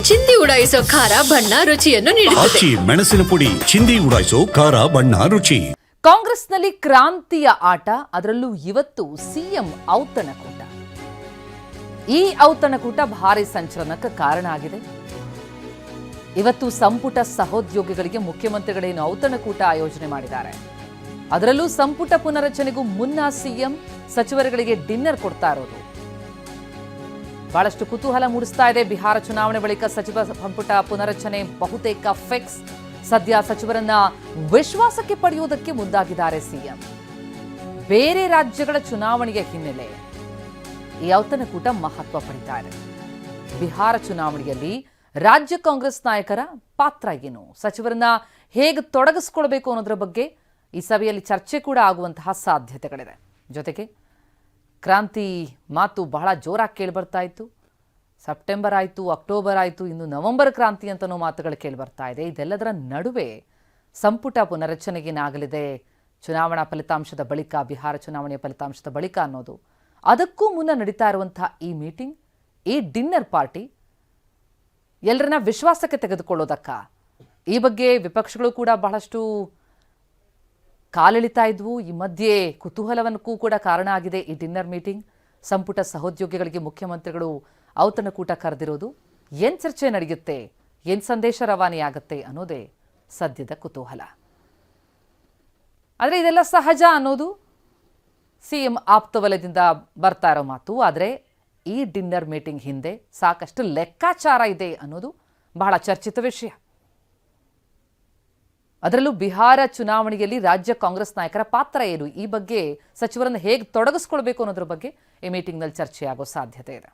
ಚಿಂದಿ ಉಡಾಯಿಸೋ ಖಾರ ಬಣ್ಣ ರುಚಿಯನ್ನು ನೀಡುತ್ತದೆ. ಮೆಣಸಿನ ಪುಡಿ ಚಿಂದಿ ಉಡಾಯಿಸೋ ಖಾರ ಬಣ್ಣ ರುಚಿ. ಕಾಂಗ್ರೆಸ್ನಲ್ಲಿ ಕ್ರಾಂತಿಯ ಆಟ, ಅದರಲ್ಲೂ ಇವತ್ತು ಸಿಎಂ ಔತಣಕೂಟ. ಈ ಔತಣಕೂಟ ಭಾರಿ ಸಂಚಲನಕ್ಕೆ ಕಾರಣ ಆಗಿದೆ. ಇವತ್ತು ಸಂಪುಟ ಸಹೋದ್ಯೋಗಿಗಳಿಗೆ ಮುಖ್ಯಮಂತ್ರಿಗಳೇನು ಔತಣಕೂಟ ಆಯೋಜನೆ ಮಾಡಿದ್ದಾರೆ. ಅದರಲ್ಲೂ ಸಂಪುಟ ಪುನರಚನೆಗೂ ಮುನ್ನ ಸಿಎಂ ಸಚಿವರುಗಳಿಗೆ ಡಿನ್ನರ್ ಕೊಡ್ತಾ ಇರೋದು ಬಹಳಷ್ಟು ಕುತೂಹಲ ಮೂಡಿಸ್ತಾ ಇದೆ. ಬಿಹಾರ ಚುನಾವಣೆ ಬಳಿಕ ಸಚಿವ ಸಂಪುಟ ಪುನರಚನೆ ಬಹುತೇಕ ಫಿಕ್ಸ್. ಸದ್ಯ ಸಚಿವರನ್ನ ವಿಶ್ವಾಸಕ್ಕೆ ಪಡೆಯುವುದಕ್ಕೆ ಮುಂದಾಗಿದ್ದಾರೆ ಸಿಎಂ. ಬೇರೆ ರಾಜ್ಯಗಳ ಚುನಾವಣೆಯ ಹಿನ್ನೆಲೆ ಈ ಔತಣಕೂಟ ಮಹತ್ವ ಪಡಿತಾ ಇದೆ. ಬಿಹಾರ ಚುನಾವಣೆಯಲ್ಲಿ ರಾಜ್ಯ ಕಾಂಗ್ರೆಸ್ ನಾಯಕರ ಪಾತ್ರ ಏನು, ಸಚಿವರನ್ನ ಹೇಗೆ ತೊಡಗಿಸಿಕೊಳ್ಬೇಕು ಅನ್ನೋದರ ಬಗ್ಗೆ ಈ ಸಭೆಯಲ್ಲಿ ಚರ್ಚೆ ಕೂಡ ಆಗುವಂತಹ ಸಾಧ್ಯತೆಗಳಿದೆ. ಜೊತೆಗೆ ಕ್ರಾಂತಿ ಮಾತು ಬಹಳ ಜೋರಾಗಿ ಕೇಳಿಬರ್ತಾ ಇತ್ತು. ಸೆಪ್ಟೆಂಬರ್ ಆಯಿತು, ಅಕ್ಟೋಬರ್ ಆಯಿತು, ಇನ್ನು ನವೆಂಬರ್ ಕ್ರಾಂತಿ ಅಂತನೋ ಮಾತುಗಳು ಕೇಳಿಬರ್ತಾ ಇದೆ. ಇದೆಲ್ಲದರ ನಡುವೆ ಸಂಪುಟ ಪುನರಚನೆಗೇನಾಗಲಿದೆ ಚುನಾವಣಾ ಫಲಿತಾಂಶದ ಬಳಿಕ, ಬಿಹಾರ ಚುನಾವಣೆಯ ಫಲಿತಾಂಶದ ಬಳಿಕ ಅನ್ನೋದು, ಅದಕ್ಕೂ ಮುನ್ನ ನಡೀತಾ ಇರುವಂತಹ ಈ ಮೀಟಿಂಗ್, ಈ ಡಿನ್ನರ್ ಪಾರ್ಟಿ ಎಲ್ಲರನ್ನ ವಿಶ್ವಾಸಕ್ಕೆ ತೆಗೆದುಕೊಳ್ಳೋದಕ್ಕ, ಈ ಬಗ್ಗೆ ವಿಪಕ್ಷಗಳು ಕೂಡ ಬಹಳಷ್ಟು ಕಾಲೆಳಿತಾ ಇದ್ವು. ಈ ಮಧ್ಯೆ ಕುತೂಹಲವನ್ನೂ ಕೂಡ ಕಾರಣ ಆಗಿದೆ ಈ ಡಿನ್ನರ್ ಮೀಟಿಂಗ್. ಸಂಪುಟ ಸಹೋದ್ಯೋಗಿಗಳಿಗೆ ಮುಖ್ಯಮಂತ್ರಿಗಳು ಔತಣಕೂಟ ಕರೆದಿರೋದು, ಏನ್ ಚರ್ಚೆ ನಡೆಯುತ್ತೆ, ಏನ್ ಸಂದೇಶ ರವಾನೆಯಾಗುತ್ತೆ ಅನ್ನೋದೇ ಸದ್ಯದ ಕುತೂಹಲ. ಆದರೆ ಇದೆಲ್ಲ ಸಹಜ ಅನ್ನೋದು ಸಿಎಂ ಆಪ್ತವಲಯದಿಂದ ಬರ್ತಾ ಇರೋ ಮಾತು. ಆದರೆ ಈ ಡಿನ್ನರ್ ಮೀಟಿಂಗ್ ಹಿಂದೆ ಸಾಕಷ್ಟು ಲೆಕ್ಕಾಚಾರ ಇದೆ ಅನ್ನೋದು ಬಹಳ ಚರ್ಚಿತ ವಿಷಯ. ಅದರಲ್ಲೂ ಬಿಹಾರ ಚುನಾವಣೆಯಲ್ಲಿ ರಾಜ್ಯ ಕಾಂಗ್ರೆಸ್ ನಾಯಕರ ಪಾತ್ರ ಏನು, ಈ ಬಗ್ಗೆ ಸಚಿವರನ್ನು ಹೇಗೆ ತೊಡಗಿಸ್ಕೊಳ್ಬೇಕು ಅನ್ನೋದ್ರ ಬಗ್ಗೆ ಈ ಮೀಟಿಂಗ್ನಲ್ಲಿ ಚರ್ಚೆಯಾಗೋ ಸಾಧ್ಯತೆ ಇದೆ.